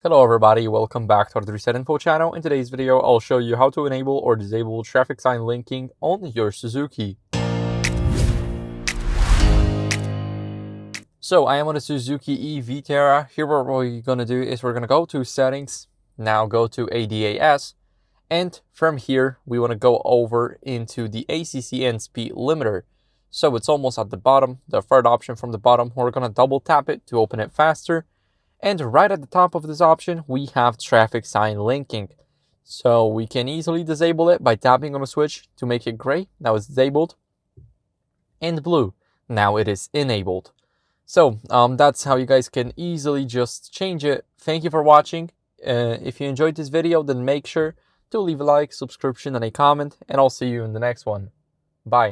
Hello everybody, welcome back to our Reset Info channel. In today's video, I'll show you how to enable or disable traffic sign linking on your Suzuki. So I am on a Suzuki e-VTera. Here what we're going to do is we're going to go to settings, now go to ADAS, and from here we want to go over into the ACC and speed limiter. So it's almost at the bottom, the third option from the bottom. We're going to double tap it to open it faster. And right at the top of this option, we have traffic sign linking. So we can easily disable it by tapping on a switch to make it gray. Now it's disabled. And blue. Now it is enabled. So that's how you guys can easily just change it. Thank you for watching. If you enjoyed this video, then make sure to leave a like, subscription, and a comment. And I'll see you in the next one. Bye.